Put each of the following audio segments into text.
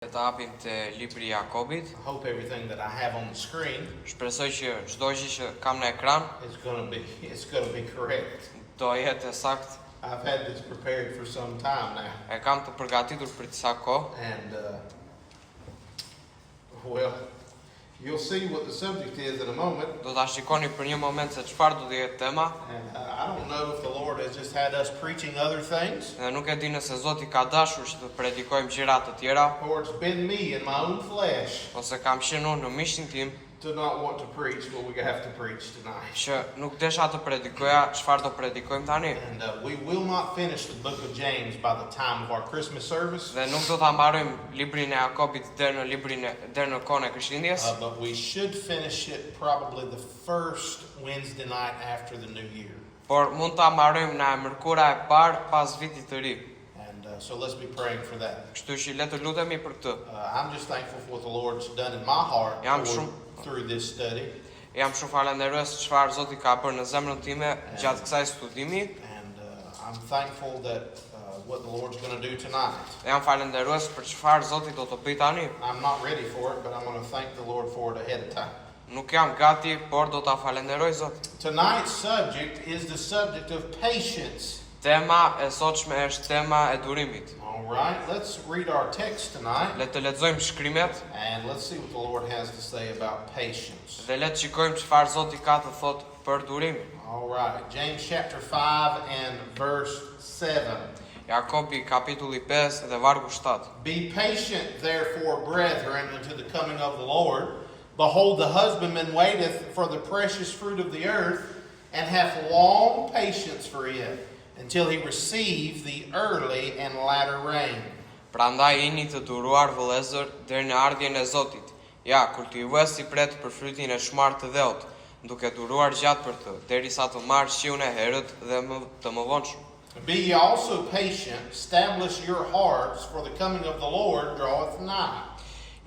Të hapim te libri I Jakobit. I hope everything that I have on the screen Shpresoj që çdo gjë që kam në ekran is going to be correct. do jetë e saktë. I've had this prepared for some time now, E kam të përgatitur për disa kohë. and well, you'll see what the subject is in a moment. Do ta shikoni për një moment se çfarë do të jetë tema. And I don't know if the Lord has just had us preaching other things, Dhe nuk e di nëse Zoti ka dashur që të predikojmë gjëra të tjera, or it's been me in my own flesh ose kam qenë unë në mishin tim to not want to preach what we have to preach tonight. që nuk desha të predikoja çfarë do predikojmë tani. And we will not finish the book of James by the time of our Christmas service, Dhe nuk do ta mbarojmë librin e Jakobit deri në kohën e Krishtlindjes, but we should finish it probably the first Wednesday night after the New Year. por mund ta mbarojmë në mërkura e parë pas vitit të ri. And so let's be praying for that. Kështu që le të lutemi për këtë. I'm just thankful for what the Lord's done in my heart Jam through this study. Jam shumë falenderoj çfarë Zoti ka bërë në zemrën time gjatë kësaj studimi. And I'm thankful that what the Lord's going to do tonight. Jam falenderoj për çfarë Zoti do të bëjë tani. I'm not ready for it, but I'm going to thank the Lord for it ahead of time. Nuk jam gati, por do ta falenderoj Zotin. Tonight's subject is the subject of patience. Tema e sotshme është tema e durimit. All right, let's read our text tonight, Le të lexojmë shkrimet and let's see what the Lord has to say about patience. dhe le të shikojmë çfarë Zoti ka të thotë për durimin. All right, James chapter 5 and verse 7. Jakobi kapitulli 5 dhe vargu 7. Be patient, therefore, brethren, unto the coming of the Lord. Behold, the husbandman waiteth for the precious fruit of the earth, and hath long patience for it, until he receive the early and latter rain. Prandaj jeni të duruar vëllezër deri në ardhjen e Zotit. Ja, kultivuesi pret për frytin e shmart të dheut, duke duruar gjatë për të, derisa të marrë shiun e herët dhe të mëvonshëm. Be ye also patient, establish your hearts, for the coming of the Lord draweth nigh.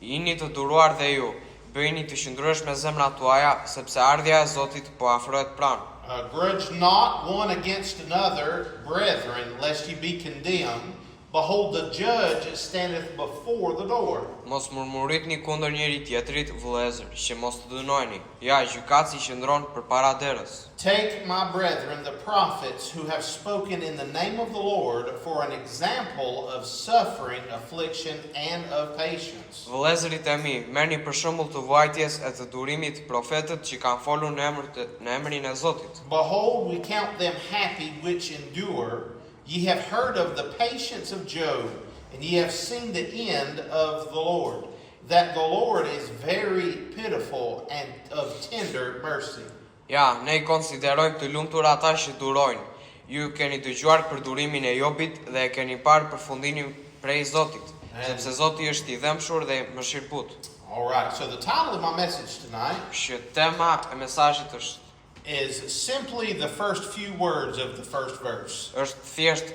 Jini të duruar dhe ju, bëjeni të qëndrueshme me zemrat tuaja, sepse ardhja e Zotit po afrohet pranë. Grudge not one against another, brethren, lest ye be condemned. Behold, the judge standeth before the door. Mos murmuritni kundër njëri tjetrit, vëllezër, që mos të dënojni. Ja, gjykatësi qëndron përpara derës. Take, my brethren, the prophets who have spoken in the name of the Lord for an example of suffering, affliction, and of patience. Vëllezërit e mi, merrni për shembull të vuajtjes e të durimit profetët që kanë folur në emrin e Zotit. Behold, we count them happy which endure. Ye have heard of the patience of Job, and ye have seen the end of the Lord, that the Lord is very pitiful and of tender mercy. Ja, ne I konsiderojmë të lumtur ata që durojnë. Ju keni dëgjuar për durimin e Jobit dhe e keni parë përfundimin prej Zotit, sepse Zoti është I dëmshur dhe mëshirëput. All right, so the title of my message tonight Që tema e mesazhit is simply the first few words of the first verse. është thjesht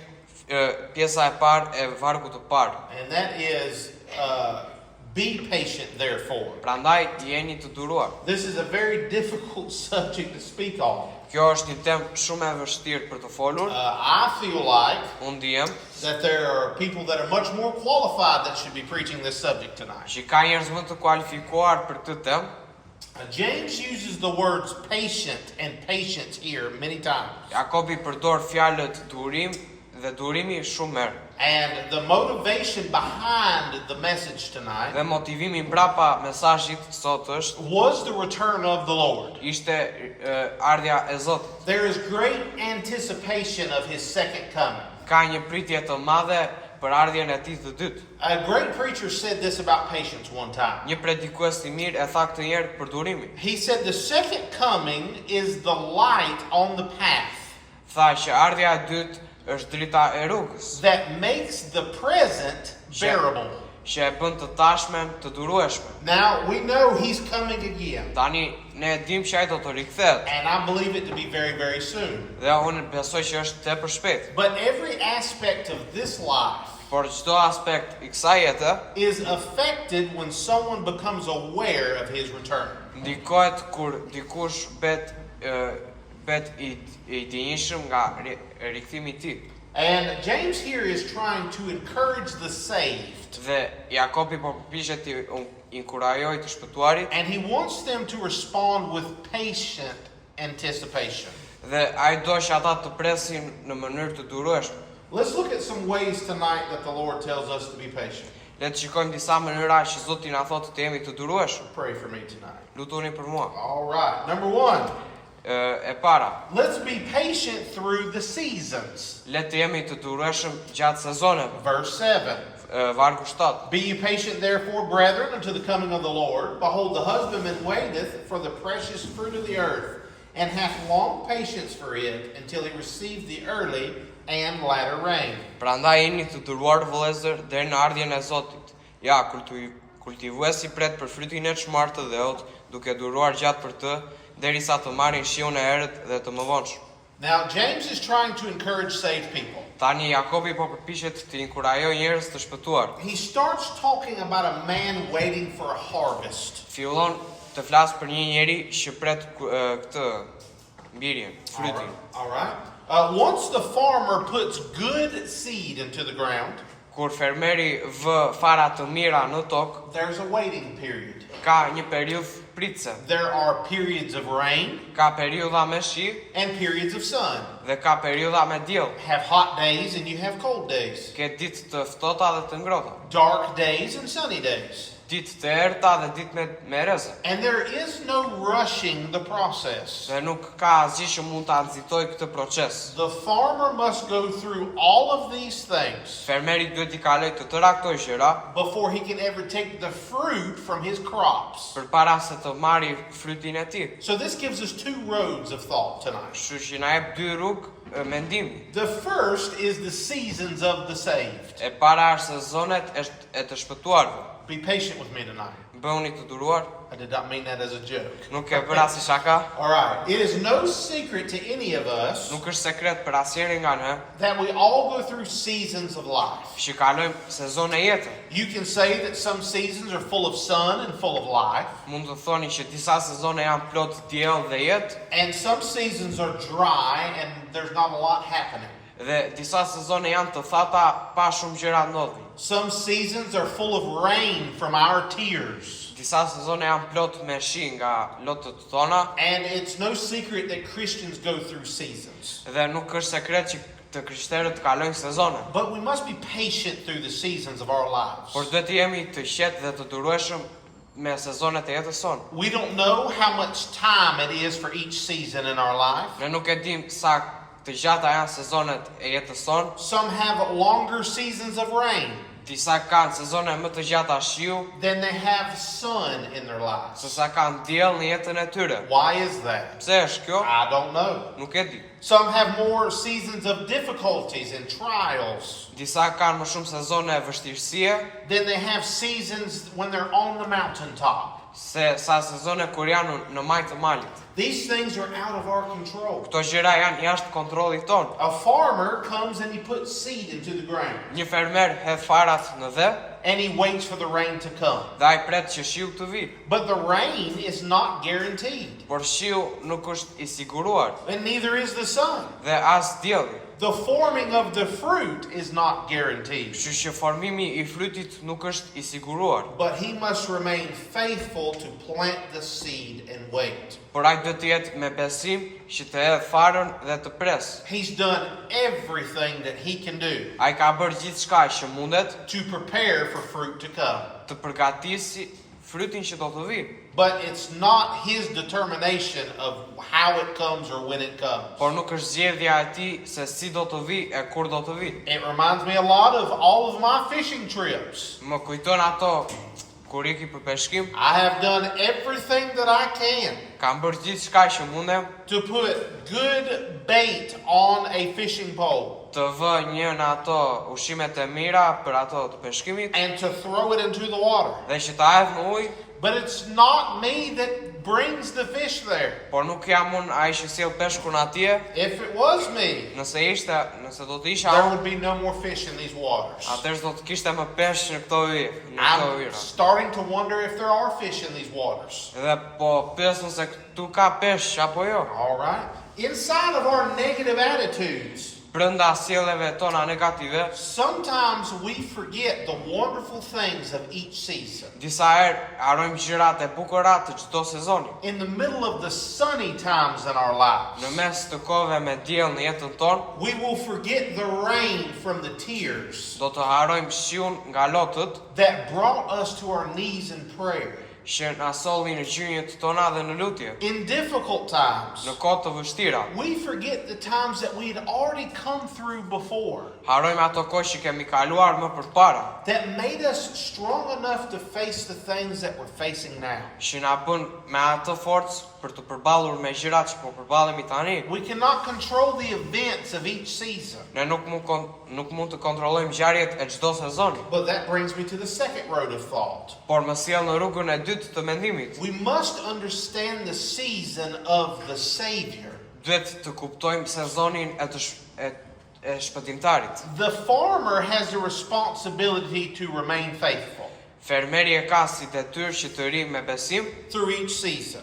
pjesa e parë e vargut të parë. And that is, be patient therefore. Prandaj jeni të duruar. This is a very difficult subject to speak on. Kjo është një temë shumë e vështirë për të folur. I feel like Unë ndihem that there are people that are much more qualified that should be preaching this subject tonight. që ka njerëz më të kualifikuar për këtë temë. James uses the words patient and patience here many times. Jakobi përdor fjalët durim dhe durimi shumë herë. And the motivation behind the message tonight Dhe motivimi mbrapa mesazhit sot was the return of the Lord. ishte ardhja e Zotit. There is great anticipation of his second coming. Ka një pritje të madhe për ardhjen e tij të dytë. A great preacher said this about patience one time. Një predikues I mirë e tha këtë herë për durimin. He said the second coming is the light on the path Tha që ardhja e dytë është drita e rrugës, that makes the present bearable. që e bën të tashmen të durueshme. Now, we know he's coming again, Tani ne e dim që ai do të rikthehet and I believe it to be very, very soon. dhe unë besoj që është tepër shpejt. But every aspect of this life Por çdo aspekt I kësaj jete is affected when someone becomes aware of his return. ndikohet kur dikush bet I dinjshëm nga rikthimi I tij. And James here is trying to encourage the saved. Dhe Jakobi po përpiqet t'i inkurajojë të shpëtuarit And he wants them to respond with patient anticipation. dhe ai do që ata të presin në mënyrë të durueshme. Let's look at some ways tonight that the Lord tells us to be patient. Le të shikojmë disa mënyra që Zoti na thotë të jemi të durueshëm. Pray for me tonight. Lutuni për mua. All right. Number one, E para, let's be patient through the seasons. le të jemi të durueshëm gjatë sezoneve. Verse 7. Vargu 7. Be ye patient, therefore, brethren, unto the coming of the Lord. Behold, the husbandman waiteth for the precious fruit of the earth, and hath long patience for it, until he receive the early and latter rain. Prandaj jeni të duruar vëllezër deri në ardhjen e Zotit. Ja, kultivuesi pret për frytin e çmart të dheut, duke duruar gjatë për të, derisa të marrin shiun e erët dhe të mëvonshëm. Now, James is trying to encourage saved people. Tani Jakobi po përpiqet të inkurajojë njerëz të shpëtuar. He starts talking about a man waiting for a harvest. Fillon të flas për një njeri që pret këtë mbirjen, frytin. All right. Once the farmer puts good seed into the ground, Kur fermeri vë fara të mira në tokë, there's a waiting period. ka një periudhë pritse, There are periods of rain ka periudha me shi and periods of sun. dhe ka periudha me diell. Have hot days and you have cold days. Ke ditë të ftohta dhe të ngrohta, Dark days and sunny days. ditë të errta dhe ditë me rrezë. And there is no rushing the process. Dhe nuk ka asgjë që mund ta nxitoj këtë proces. The farmer must go through all of these things Fermeri duhet i kalojë të tëra këto gjëra before he can ever take the fruit from his crops. përpara se të marrë frytin e tij. So this gives us two roads of thought tonight. Kështu që na jep dy rrugë mendimi. The first is the seasons of the saved. E para është sezonet e të shpëtuarve. Be patient with me tonight. Bëuni të duruar, I did not mean that as a joke. nuk e bëra si shaka, All right. It is no secret to any of us nuk është sekret për asnjërin nga ne that we all go through seasons of life. që kalojmë sezone jete. You can say that some seasons are full of sun and full of life, Mund të thoni që disa sezone janë plot diell dhe jetë and some seasons are dry and there's not a lot happening. dhe disa sezone janë të thata pa shumë gjëra ndodhin. Some seasons are full of rain from our tears. Disa sezone janë plot me shi nga lotët tona And it's no secret that Christians go through seasons. dhe nuk është sekret që të krishterët kalojnë sezone. But we must be patient through the seasons of our lives. Por duhet të jemi të qetë dhe të durueshëm me sezonet e jetës sonë. We don't know how much time it is for each season in our life. Ne nuk e dim sa të gjata janë sezonet e jetës sonë. Some have longer seasons of rain Disa kanë sezone më të gjata shiu, than they have sun in their lives. se sa kanë diell në jetën e tyre. Why is that? Pse është kjo? I don't know. Nuk e di. Some have more seasons of difficulties and trials Disa kanë më shumë sezone e vështirësie than they have seasons when they're on the mountaintop. se sa sezone kur janë në majtë të malit. These things are out of our control. Këto gjëra janë jashtë kontrollit ton. A farmer comes and he puts seed into the ground Një fermer hedh farat në dhe and he waits for the rain to come. dhe ai pret që shiu të vi. But the rain is not guaranteed, Por shiu nuk është i siguruar and neither is the sun. dhe as dielli. The forming of the fruit is not guaranteed, Kështu që formimi I frytit nuk është I siguruar. but he must remain faithful to plant the seed and wait. Por ai duhet të jetë me besim që të hedh farën dhe të pres. He's done everything that he can do Ai ka bërë gjithçka që mundet to prepare for fruit to come. të përgatisi frytin që do të vi. But it's not his determination of how it comes or when it comes. Por nuk është zgjedhja e tij se si do të vi e kur do të vi. It reminds me a lot of all of my fishing trips. Më kujton ato kur iki për peshkim, I have done everything that I can kam bërë gjithçka që mundem to put good bait on a fishing pole të vë një në ato ushqimet e mira për ato të peshkimit and to throw it into the water. dhe që ta hedh në ujë, But it's not me that brings the fish there. por nuk jam unë ai që sjell peshkun atje. If it was me, Nëse do të isha there unë, would be no more fish in these waters. atëherë do të kishte më peshq në këto I'm yra. starting to wonder if there are fish in these waters. Edhe po pyes nëse këtu ka peshq apo jo. All right. Inside of our negative attitudes, brenda sjelljeve tona negative, sometimes we forget the wonderful things of each season. disa herë harrojmë gjërat e bukura të çdo sezoni. In the middle of the sunny times in our lives, Në mes të kohëve me diell në jetën tonë, we will forget the rain from the tears do të harrojmë shiun nga lotët that brought us to our knees in prayer. që na solli në gjynjët tona dhe në lutje. In difficult times, Në kohë të vështira, we forget the times that we had already come through before harrojmë ato kohë që kemi kaluar më përpara, that made us strong enough to face the things that we're facing now. që na bën me atë forcë për të përballur me gjërat që po përballemi tani. We cannot control the events of each season. Ne nuk mund të kontrollojmë ngjarjet e çdo sezoni, But that brings me to the second road of thought. por më sjell në rrugën e dytë të mendimit. We must understand the season of the Savior. Duhet të kuptojmë sezonin e shpëtimtarit. The farmer has a responsibility to remain faithful Fermeri e ka si detyrë që të ri me besim through each season.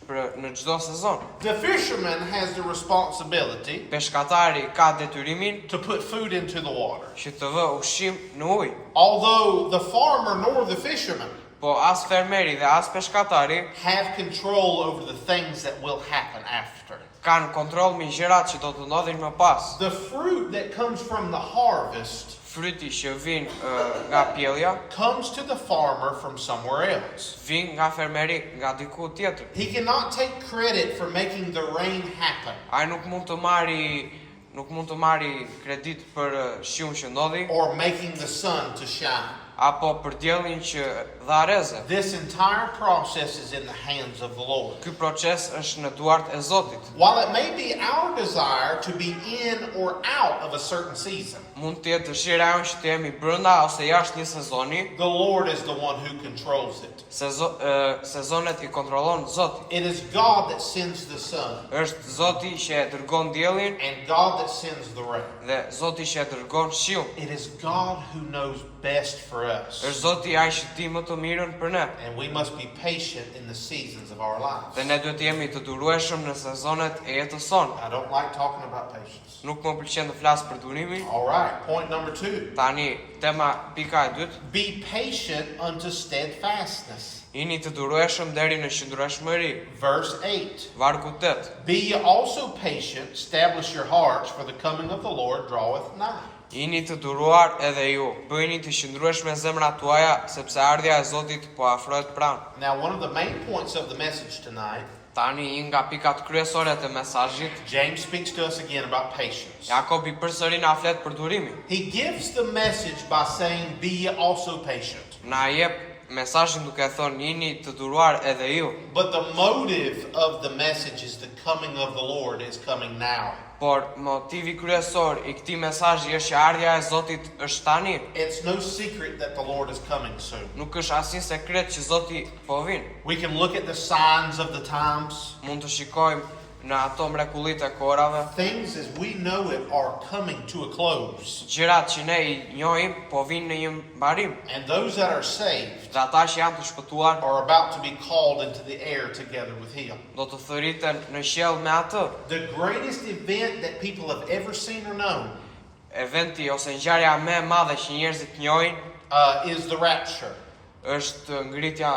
në çdo sezon. The fisherman has the responsibility Peshkatari ka detyrimin to put food into the water. që të vë ushqim në ujë. Although the farmer nor the fisherman Po as fermeri dhe as peshkatari have control over the things that will happen after. kanë kontroll mbi gjërat që do të ndodhin më pas. The fruit that comes from the harvest Fryti që vin nga pjellja comes to the farmer from somewhere else. vin nga fermeri nga diku tjetër. He cannot take credit for making the rain happen Ai nuk mund të marri kredit për shiun që ndodhi or making the sun to shine. apo për diellin që dha reze. This entire process is in the hands of the Lord. Ky proces është në duart e Zotit. While it may be our desire to be in or out of a certain season, Mund të jetë dëshira jonë që të jemi brenda ose jashtë një sezoni, the Lord is the one who controls it. sezonet i kontrollon Zoti. It is God that sends the sun Është Zoti që e dërgon diellin and God that sends the rain. dhe Zoti që e dërgon shiun. It is God who knows best for us. Është Zoti ai që di më të mirën për ne. And we must be patient in the seasons of our lives. Dhe ne duhet të jemi të durueshëm në sezonet e jetës sonë. I don't like talking about patience. Nuk më pëlqen të flas për durimin. All right, point number 2. Tani, tema pika e dytë, Be patient unto steadfastness. jeni të durueshëm deri në qëndrueshmëri. Verse 8. Vargu 8. Be ye also patient, establish your hearts, for the coming of the Lord draweth nigh. Jeni të duruar edhe ju, bëjeni të qëndrueshme zemrat tuaja, sepse ardhja e Zotit po afrohet pranë. Now, one of the main points of the message tonight, Tani, një nga pikat kryesore të mesazhit, James speaks to us again about patience. Jakobi përsëri na flet për durimin. He gives the message by saying, be ye also patient. Na jep mesazhin duke thënë jeni të duruar edhe ju, But the motive of the message is the coming of the Lord is coming now. por motivi kryesor i këtij mesazhi është që ardhja e Zotit është tani. It's no secret that the Lord is coming soon. Nuk është asnjë sekret që Zoti po vin. We can look at the signs of the times. Mund të shikojmë në ato mrekullitë e kohërave, Things as we know it are coming to a close. gjërat që ne i njohim po vinë në një mbarim. And those that are saved Dhe ata që janë të shpëtuar are about to be called into the air together with Him. do të thëriten në qiell me atë. The greatest event that people have ever seen or known Eventi ose ngjarja më e madhe që njerëzit njohin is the rapture. është ngritja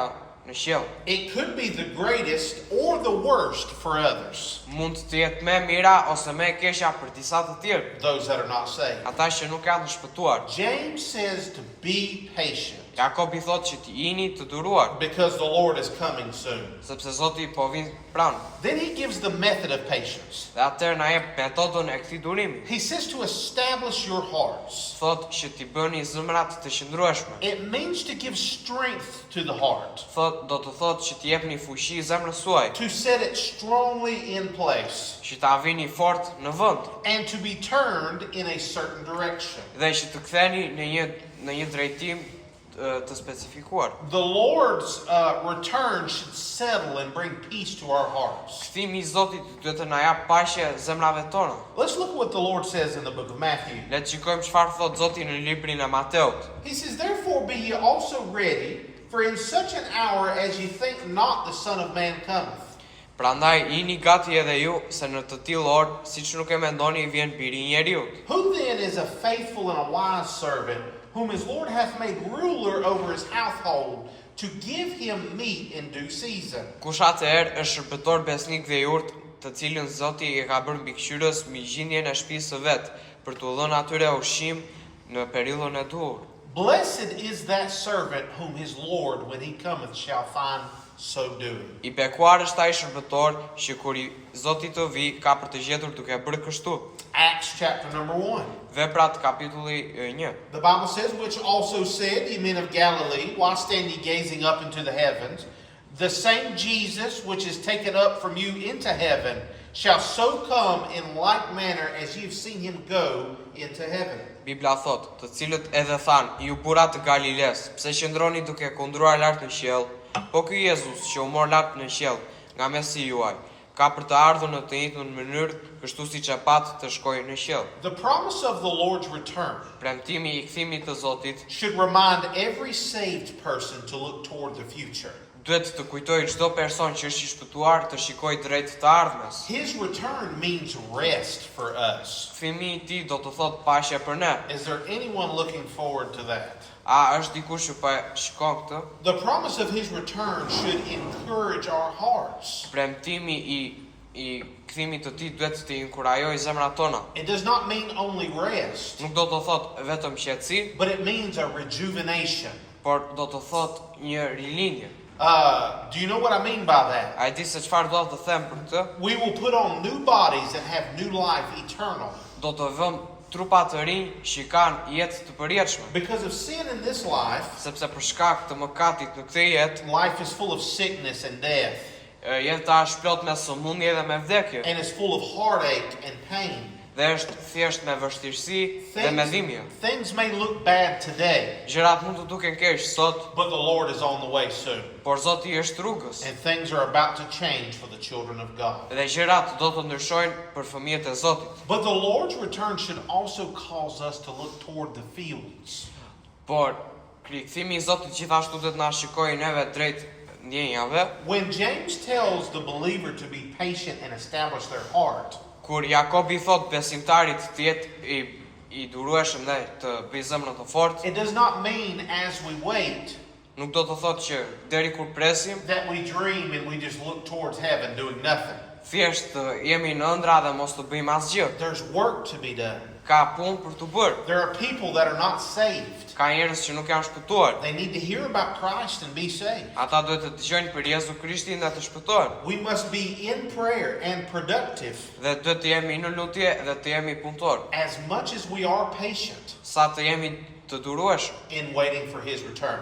në qiell. It could be the greatest or the worst for others, Mund të jetë më e mira ose më e keqja për disa të tjerë, those that are not saved. ata që nuk janë të shpëtuar. James says to be patient Jakobi thotë që të jeni të duruar, because the Lord is coming soon. sepse Zoti po vin pranë. Then he gives the method of patience. Dhe atëherë na jep metodën e këtij durimi. He says to establish your hearts. Thotë që t'i bëni zemrat të qëndrueshme. It means to give strength to the heart, Do të thotë që t'i jepni fuqi zemrës suaj, to set it strongly in place, që ta vini fort në vend and to be turned in a certain direction. dhe që të ktheni në një drejtim të specifikuar. The Lord's return should settle and bring peace to our hearts. Kthimi I Zotit duhet të na jap paqe zemrave tona. Let's look at what the Lord says in the book of Matthew. Le të shikojmë çfarë thot Zoti në librin e Mateut. He says, therefore be ye also ready, for in such an hour as ye think not the Son of Man cometh. Prandaj jini gati edhe ju, se në të tillë orë, siç nuk e mendoni, vjen biri i njeriut. Who then is a faithful and a wise servant, whom his Lord hath made ruler over his household, to give him meat in due season? Kush atëherë është shërbëtor besnik dhe i urtë, të cilën Zoti i ka bërë mbikëqyrës mbi gjendjen e shtëpisë së vet, për t'u dhënë atyre ushqim në periudhën e duhur. Blessed is that servant whom his Lord, when he cometh, shall find so doing. I bekuar është ai shërbëtor që kur i Zoti të vi, ka për të gjetur duke bërë kështu. Acts chapter number 1. Veprat kapitulli 1. The Bible says, which also said, ye men of Galilee, why stand ye gazing up into the heavens? The same Jesus which is taken up from you into heaven shall so come in like manner as ye have seen him go into heaven. Bibla thot, të cilët edhe than, ju burat të Galiles, pse qëndroni duke kundruar lart në qiell, po ky Jezus që u mor lart në qiell nga mesi juaj, ka për të ardhur në të njëjtën mënyrë, kështu siç e pat të shkojë në qiell. The promise of the Lord's return Premtimi i kthimit të Zotit should remind every saved person to look toward the future. duhet të kujtojë çdo person që është i shpëtuar të shikojë drejt të ardhmes. His return means rest for us. Kthimi i tij do të thotë paqe për ne. Is there anyone looking forward to that? A është dikush që po e shikon këtë? The promise of his return should encourage our hearts. Premtimi i kthimit të tij duhet të inkurajojë zemrat tona. It does not mean only rest, Nuk do të thotë vetëm qetësi, but it means a rejuvenation. por do të thotë një rilindje. Do you know what I mean by that? A e di se çfarë do të them për këtë? We will put on new bodies that have new life eternal. Do të vëmë trupa të rinj që kanë jetë të përjetshme. Because of sin in this life, Sepse për shkak të mëkatit në këtë jetë, life is full of sickness and death, jeta është plot me sëmundje dhe me vdekje, and it's full of heartache and pain. dhe është thjesht me vështirësi dhe me dhimbje. Things may look bad today, Gjërat mund të duken keq sot, but the Lord is on the way soon. por Zoti është rrugës. And things are about to change for the children of God. Dhe gjërat do të ndryshojnë për fëmijët e Zotit. But the Lord's return should also cause us to look toward the fields. Por rikthimi i Zotit gjithashtu do të na shikojë neve drejt ndjenjave. When James tells the believer to be patient and establish their heart, Kur Jakobi thot besimtarit të jetë i durueshëm dhe të bëjë zemrën të fortë, it does not mean as we wait nuk do të thotë që deri kur presim, that we dream and we just look towards heaven doing nothing. thjesht jemi në ëndra dhe mos të bëjmë asgjë. There's work to be done. Ka punë për të bërë. There are people that are not saved. Ka njerëz që nuk janë shpëtuar. They need to hear about Christ and be saved. Ata duhet të dëgjojnë për Jezu Krishtin dhe të shpëtohen. We must be in prayer and productive Dhe duhet të jemi në lutje dhe të jemi punëtor. as much as we are patient Sa të jemi të durueshëm in waiting for his return.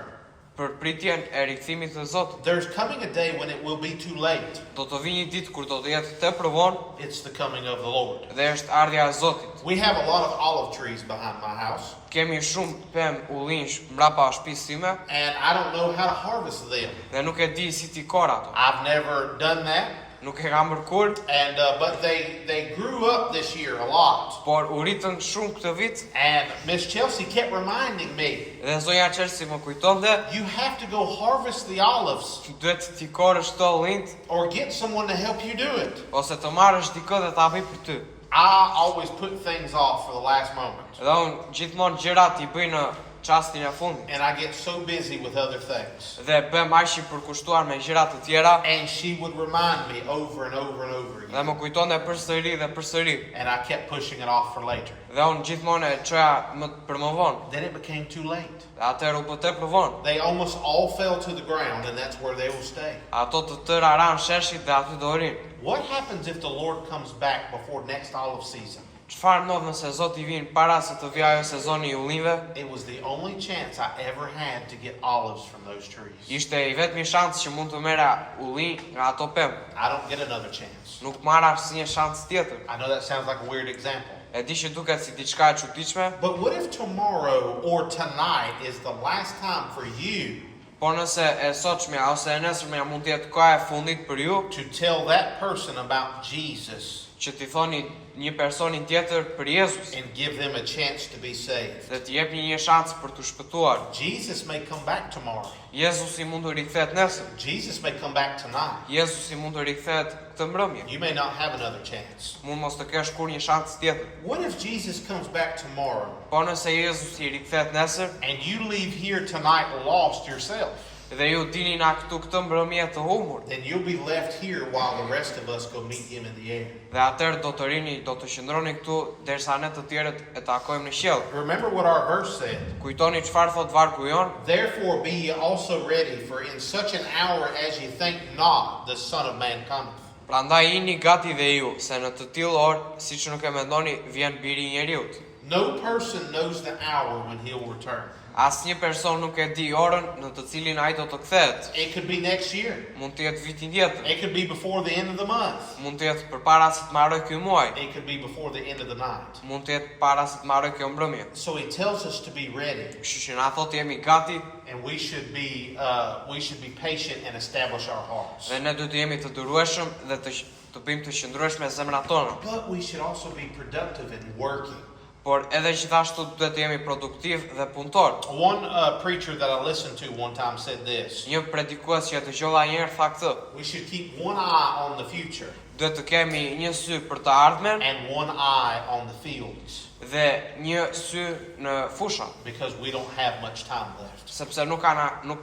për pritjen e rikthimit të Zotit. There's coming a day when it will be too late. Do të vijë një ditë kur do të jetë tepër vonë It's the coming of the Lord. dhe është ardhja e Zotit. We have a lot of olive trees behind my house, Kemi shumë pemë ullinj mbrapa shtëpisë time and I don't know how to harvest them. dhe nuk e di si t'i kor ato. I've never done that, Nuk e kam bërë kur, and but they grew up this year a lot. por u ritën shumë këtë vit And Miss Chelsea kept reminding me, dhe zonja Chelsea më kujtonte, you have to go harvest the olives duhet t'i korësh këto ullinjt or get someone to help you do it. ose të marrësh dikë dhe ta bëj për ty. I always put things off for the last moment, Dhe unë gjithmonë gjërat i bëj në çastin e fundit and I get so busy with other things. dhe bëm aq i përkushtuar me gjëra të tjera And she would remind me over and over and over dhe again, më kujtonte përsëri dhe përsëri. and I kept pushing it off for later. Dhe unë gjithmonë e çoja për më vonë. Then it became too late. Dhe atëherë u bë tepër vonë. They almost all fell to the ground, and that's where they will stay. Ato të tëra ran sheshit dhe aty do rinë. What happens if the Lord comes back before next olive season? Çfarë ndodh nëse Zoti vjen para se të vijë ajo sezoni i ullinjve? It was the only chance I ever had to get olives from those trees. Ishte i vetmi shans që mund të merra ullinj nga ato pemë. I don't get another chance. Nuk marr asnjë shans tjetër. I know that sounds like a weird example. E di që duket si diçka e çuditshme, But what if tomorrow or tonight is the last time for you por nëse e sotshmja ose e nesërmja mund të jetë koha e fundit për ju to tell that person about Jesus që t'i thoni një personin tjetër për Jezus and give them a chance to be saved. dhe t'i jepni një shans për t'u shpëtuar. Jesus may come back tomorrow. Jezusi mund të rikthehet nesër. Jesus may come back tonight. Jezusi mund të rikthehet këtë mbrëmje. You may not have another chance. Mund mos të kesh kur një shans tjetër. What if Jesus comes back tomorrow Po nëse Jezusi rikthehet nesër and you leave here tonight lost yourself? dhe ju dini na këtu këtë mbrëmje të humur, Then you'll be left here while the rest of us go meet him in the air. dhe atëherë do të qëndroni këtu derisa ne të tjerët e takojmë në qiell. Remember what our verse said. Kujtoni çfarë thot vargu jon? Therefore be ye also ready, for in such an hour as ye think not, the Son of Man cometh. Prandaj jini gati dhe ju, se në të tillë orë, siç nuk e mendoni, vjen Biri i njeriut. No person knows the hour when he'll return. Asnjë person nuk e di orën në të cilin ai do të kthehet. It could be next year. Mund të jetë vitin tjetër, It could be before the end of the month. mund të jetë përpara se të marrë ky muaj, It could be before the end of the night. mund të jetë para se të marrë kjo mbrëmje. So he tells us to be ready, Kështu që na thotë jemi gati and we should be patient and establish our hearts. dhe ne duhet të jemi të durueshëm dhe të bëjmë të qëndrueshme zemrat tona. But we should also be productive in working. Por edhe gjithashtu duhet të jemi produktiv dhe punëtor. One preacher that I listened to one time said this. Një predikues që e dëgjova një herë tha këtë: We should keep one eye on the future duhet të kemi një sy për të ardhmen and one eye on the fields, dhe një sy në fusha, because we don't have much time left. sepse nuk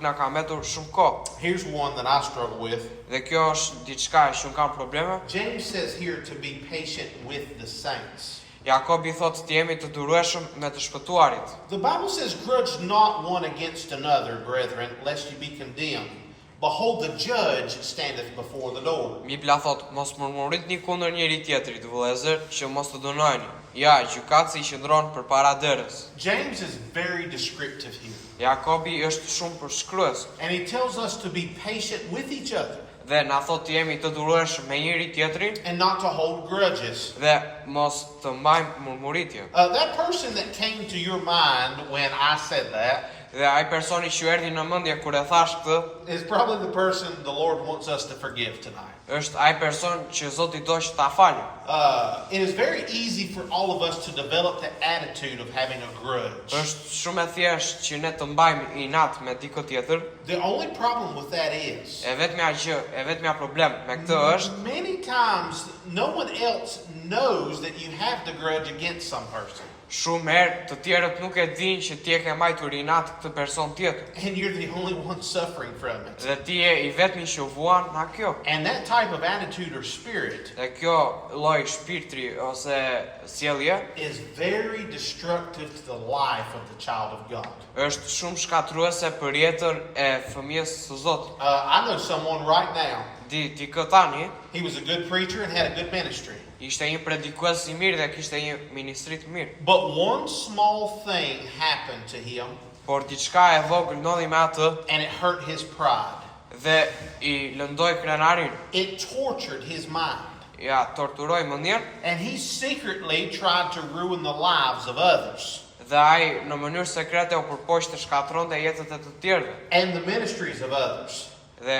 na ka mbetur shumë kohë. Here's one that I struggle with. Dhe kjo është diçka që un kam probleme. James says here to be patient with the saints. Jakobi thotë të jemi të durueshëm me të shpëtuarit. The Bible says, grudge not one against another, brethren, lest ye be condemned. Behold, the judge standeth before the door. Bibla thotë mos murmuritni kundër njëri tjetrit, vëllezër, që mos të dënojni. Ja, gjykatësi qëndron përpara derës. James is very descriptive here. Jakobi është shumë përshkrues And he tells us to be patient with each other dhe na thotë të jemi të durueshëm me njëri tjetrin and not to hold grudges. dhe mos të mbajmë murmuritje. That person that came to your mind when I said that Dhe ai personi që erdhi në mendje kur e thash këtë, is probably the person the Lord wants us to forgive tonight. është ai person që Zoti do që ta falë. It is very easy for all of us to develop the attitude of having a grudge. Është shumë e thjeshtë që ne të mbajmë inat me dikë tjetër. The only problem with that is E vetmja problem me këtë është many times no one else knows that you have the grudge against some person. shumë herë të tjerët nuk e dinë që ti e ke mbajtur inat këtë person tjetër. And you're the only one suffering from it. Dhe ti je i vetmi që vuan nga kjo. And that type of attitude or spirit Dhe kjo lloj shpirtri ose sjellje is very destructive to the life of the child of God. është shumë shkatruese për jetën e fëmijës së Zotit. I know someone right now. Ti kë tani He was a good preacher and had a good ministry. ishte një predikues i mirë dhe kishte një ministri të mirë. But one small thing happened to him Por diçka e vogël ndodhi me atë and it hurt his pride. dhe i lëndoi krenarin. It tortured his mind. Ja torturoi mendjen And he secretly tried to ruin the lives of others dhe ai në mënyrë sekrete u përpoq të shkatronte jetët e të tjerëve and the ministries of others. dhe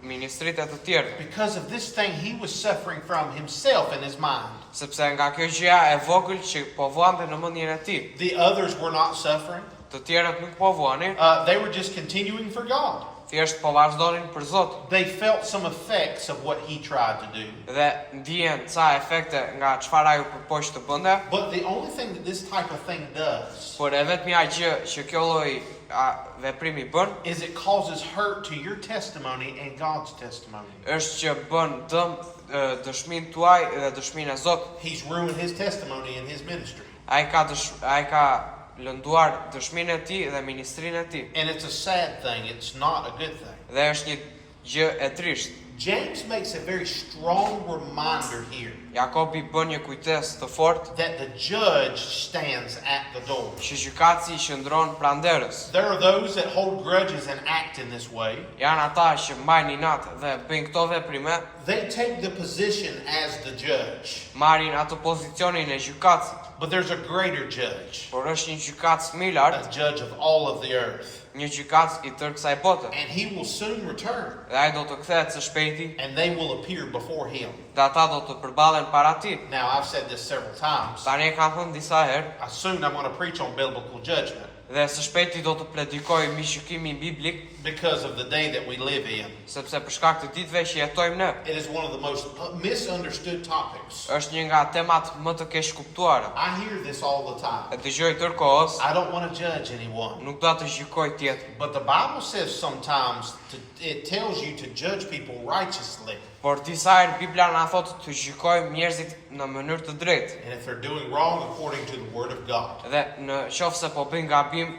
ministritë e të tjerëve. Because of this thing he was suffering from himself in his mind. Sepse nga kjo gjëja e vogël që po vuante në mendjen e tij, The others were not suffering. të tjerët nuk po vuanin, They were just continuing for God. thjesht po vazhdonin për Zotin. They felt some effects of what he tried to do. Dhe ndihen ca efekte nga çfarë ai u përpoq të bënte, But the only thing that this type of thing does por e vetmja gjë që kjo lloj veprimi bën is it causes hurt to your testimony and God's testimony. është që bën dëm dëshminë tuaj dhe dëshminë e Zotit. He's ruined his testimony and his ministry. Ai ka lënduar dëshminë e tij dhe ministrinë e tij. And it's a sad thing. It's not a good thing. Dhe është një gjë e trisht. James makes a very strong reminder here Jakobi bën një kujtesë të fortë that the judge stands at the door. që gjykatësi qëndron pranë derës. There are those that hold grudges and act in this way. Janë ata që mbajnë inat dhe bëjnë këto veprime, They take the position as the judge. marrin atë pozicionin e gjykatësit. But there's a greater judge, Por është një gjykatës më i lartë, a judge of all of the earth. një gjykatës I tërë kësaj bote. And he will soon return, Dhe ai do të kthehet së shpejti and they will appear before him. dhe ata do të përballen para tij. Now, I've said this several times. Tani e kam thënë disa herë Soon I'm going to preach on biblical judgment dhe së shpejti do të predikoj mbi gjykimin biblik because of the day that we live in. sepse për shkak të ditëve që jetojmë ne. It is one of the most misunderstood topics. Është një nga temat më të keq kuptuara. I hear this all the time. E dëgjoj tërkohës, I don't want to judge anyone. nuk do të gjykoj tjetrin. But the Bible says sometimes it tells you to judge people righteously. Por disa herë Bibla na thotë të gjykojmë njerëzit në mënyrë të drejtë. And if they're doing wrong according to the Word of God. Dhe në qoftë po bëjnë gabim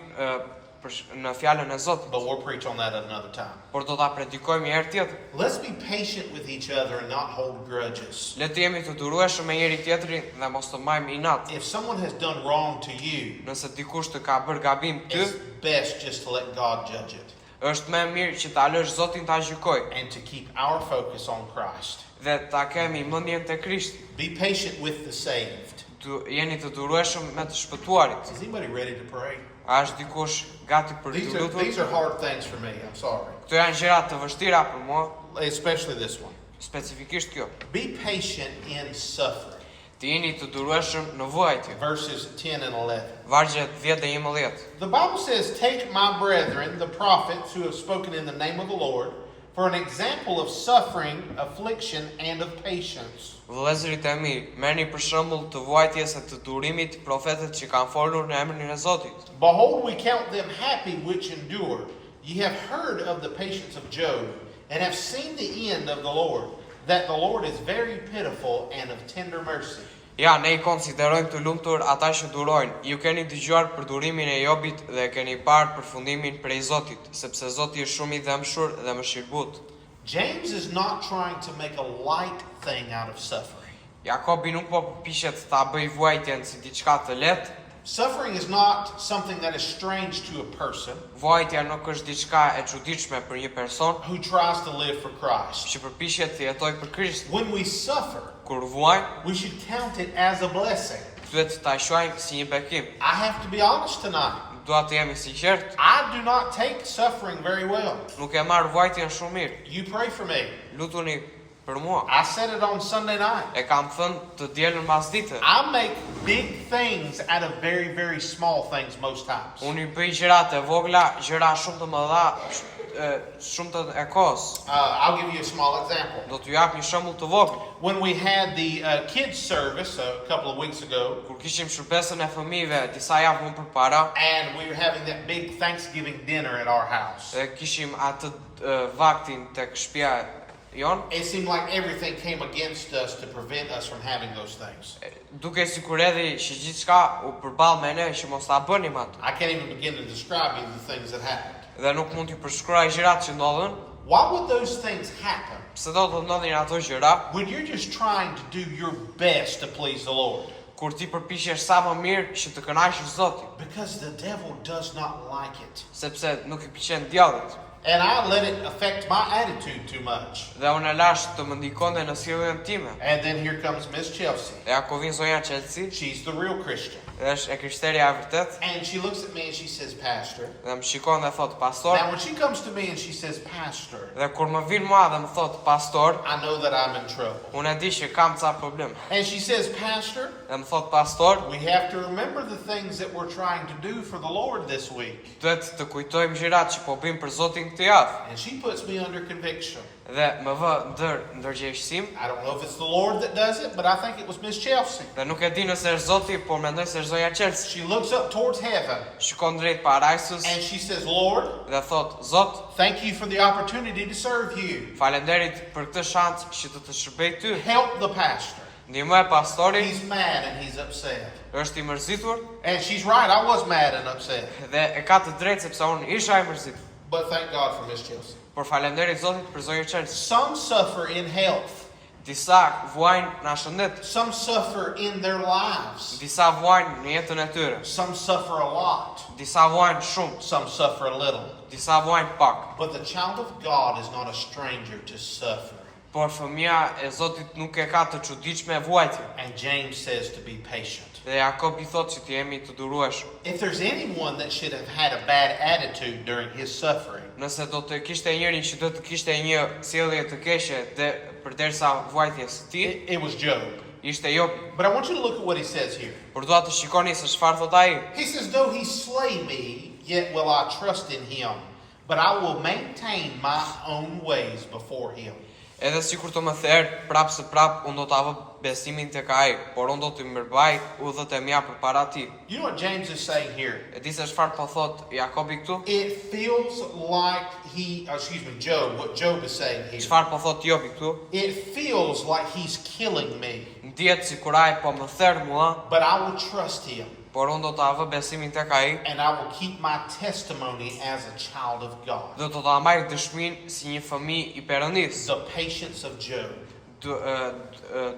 në fjalën e Zotit, But we'll preach on that at another time. por do ta predikojmë një herë tjetër. Let's be patient with each other and not hold grudges. Le të jemi të durueshëm me njëri tjetrin dhe mos të majmë inat. If someone has done wrong to you, Nëse dikush të ka bërë gabim ty, it's best just to let God judge it është më mirë që ta lësh Zotin ta gjykojë and to keep our focus on Christ. dhe ta kemi mendjen te Krishti. Be patient with the saved. Jeni të durueshëm me të shpëtuarit. Is anybody ready to pray? A është dikush gati për të lutur? These are hard things for me. I'm sorry. Këto janë gjëra të vështira për mua, Especially this one. specifikisht kjo. Be patient in suffering. Të jeni të durueshëm në vuajtje. Verses 10 and 11. Vargjet 10 dhe 11. The Bible says, "Take my brethren, the prophets who have spoken in the name of the Lord, for an example of suffering, affliction, and of patience." Vëllezërit e mi, merrni për shembull të vuajtjes e të durimit profetët që kanë folur në emrin e Zotit. Behold, we count them happy which endure. Ye have heard of the patience of Job, and have seen the end of the Lord, that the Lord is very pitiful and of tender mercy. Ja, ne I konsiderojmë të lumtur ata që durojnë. Ju keni dëgjuar për durimin e Jobit dhe keni parë përfundimin prej Zotit, sepse Zoti është shumë I dëmshur dhe mëshirëbut. James is not trying to make a light thing out of suffering. Jakobi nuk po përpiqet ta bëjë vuajtjen si diçka të lehtë. Suffering is not something that is strange to a person Vuajtja nuk është diçka e çuditshme për një person who tries to live for Christ. që përpiqet të jetojë për Kristin. When we suffer, Kur vuajmë, we should count it as a blessing. duhet ta shohim si një bekim. I have to be honest tonight. Dua të jemi sinqert, I do not take suffering very well. nuk e marr vuajtjen shumë mirë. You pray for me. Lutuni për mua. I said it on Sunday night. E kam thënë të dielën mbas dite. I make big things out of very, very small things most times. Unë I bëj gjërat e vogla, gjëra shumë të mëdha, shumë të e kohës. I'll give you a small example. Do t'ju jap një shembull të vogël. When we had the kids service a couple of weeks ago, Kur kishim shërbesën e fëmijëve disa javë më përpara, and we were having that big Thanksgiving dinner at our house, e kishim atë vaktin tek shtëpia jon, it seemed like everything came against us to prevent us from having those things. duke sikur edhe që gjithçka u përball me ne që mos ta bënim atë. I can't even begin to describe you the things that happened. Dhe nuk mund t'ju përshkruaj gjërat që ndodhen. Why would those things happen Pse do të ndodhin ato gjëra when you're just trying to do your best to please the Lord? kur ti përpiqesh sa më mirë që të kënaqësh Zotin, Because the devil does not like it. sepse nuk I pëlqen djallit. And I let it affect my attitude too much. Dhe unë e lash të më ndikonte në sjelljen time. And then here comes Miss Chelsea. Dhe ja ku vin zonja Chelsea, She's the real Christian. dhe është e krishterja e vërtet, And she looks at me and she says, "Pastor." dhe më shikon dhe thot pastor, Now when she comes to me and she says, "Pastor," dhe kur më vin mua dhe më thot pastor, I know that I'm in trouble. unë e di që kam ca problem. And she says, "Pastor, Dhe më thot pastor, we have to remember the things that we're trying to do for the Lord this week." duhet të kujtojmë gjërat që po bëjmë për Zotin këtë javë. And she puts me under conviction. Dhe më vë ndërgjegjësim, I don't know if it's the Lord that does it, but I think it was Miss Chelsea. dhe nuk e di nëse është Zoti, por mendoj se është zonja Chelsea. She looks up towards heaven Shikon drejt parajsës and she says, "Lord, dhe thot, Zot, thank you for the opportunity to serve you. falenderit për këtë shans që të shërbej ty. Help the pastor. Ndihmoj pastorin, He's mad and he's upset." është I mërzitur And she's right, I was mad and upset. dhe e ka të drejtë sepse unë isha I mërzitur. But thank God for Miss Chelsea. Por falenderit Zotit për zonjën Chelsea. Some suffer in health. Disa vuajnë në shëndet, Some suffer in their lives. disa vuajnë në jetën e tyre, Some suffer a lot. disa vuajnë shumë, Some suffer a little. disa vuajnë pak. But the child of God is not a stranger to suffering. Por fëmia e Zotit nuk e ka të çuditshme vuajtje. And James says to be patient. Dhe Jakob I thot që të jemi të durueshëm. If there's anyone that should have had a bad attitude during his suffering, Nëse do të kishte njërin që do të kishte një sjellje të keqe dhe përderisa vuajtjes së tij, it was Job. ishte Jobi. But I want you to look at what he says here. Por dua të shikoni se çfarë thot ai. He says, though he slay me, yet will I trust in him, but I will maintain my own ways before him. Edhe sikur të më therë, prapë së prapë, unë do të avë besimin tek ai, por unë do të mbaj udhët e mia përpara tij. You know what James is saying here? E di se çfarë po thot Jakobi këtu? It feels like Job, what Job is saying here. Çfarë po thot Jobi këtu? It feels like he's killing me, Ndihet sikur ai po më therë mua, but I will trust him, por unë do të avë besimin tek ai and I will keep my testimony as a child of God. dhe do ta mbaj dëshminë si një fëmijë I Perëndisë. The patience of Job.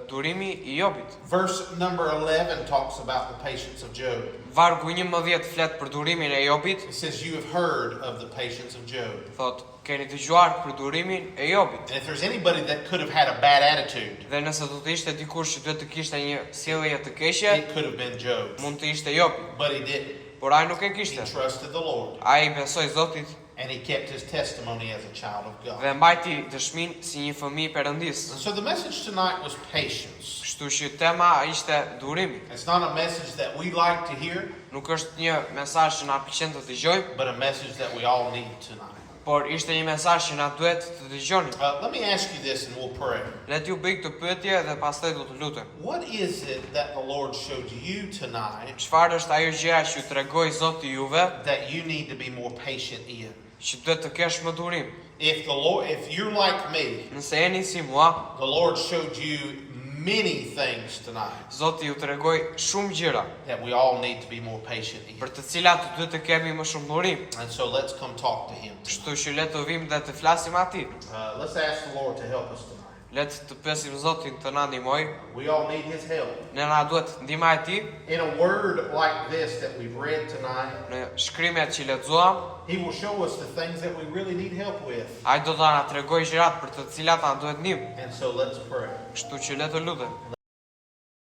Durimi I Jobit. Verse number 11 talks about the patience of Job. Vargu 11 flet për durimin e Jobit. It says, you have heard of the patience of Job. Thot, keni dëgjuar për durimin e Jobit. And if there's anybody that could have had a bad attitude, Dhe nëse do të ishte dikush që duhet të kishte një sjellje të keqe, it could have been Job. mund të ishte Jobi, But he didn't. por ai nuk e He kishte. trusted the Lord, Ai besoi Zotit and he kept his testimony as a child of God. dhe mbajti dëshminë si një fëmijë And Perëndisë. so the message tonight was patience. Kështu që tema ishte durimi. It's not a message that we like to hear, Nuk është një mesazh që na pëlqen të dëgjojmë, but a message that we all need tonight. por ishte një mesazh që na duhet të dëgjoni. Let me ask you this and we'll pray. Le t'ju bëj këtë pyetje dhe pastaj do të lutem. What is it that the Lord showed you tonight Çfarë është ajo gjëja që ju tregoi Zoti juve that you need to be more patient in? që duhet të kesh më durim? If you're like me, Nëse jeni si mua, the Lord showed you many things tonight Zoti ju tregoi shumë gjëra that we all need to be more patient in. për të cilat duhet të kemi më shumë durim. And so let's come talk to Him tonight. Kështu që le të vim dhe të flasim atij. Let's ask the Lord to help us tonight. Le të pyesim Zotin të na ndihmoj. We all need His help. Ne na duhet ndihma e tij In a word like this that we've read tonight, në shkrimet që lexuam. He will show us the things that we really need help with. Ai do ta na tregoj gjërat për të cilat na duhet ndihmë. And so let's pray. Kështu që le të lutem.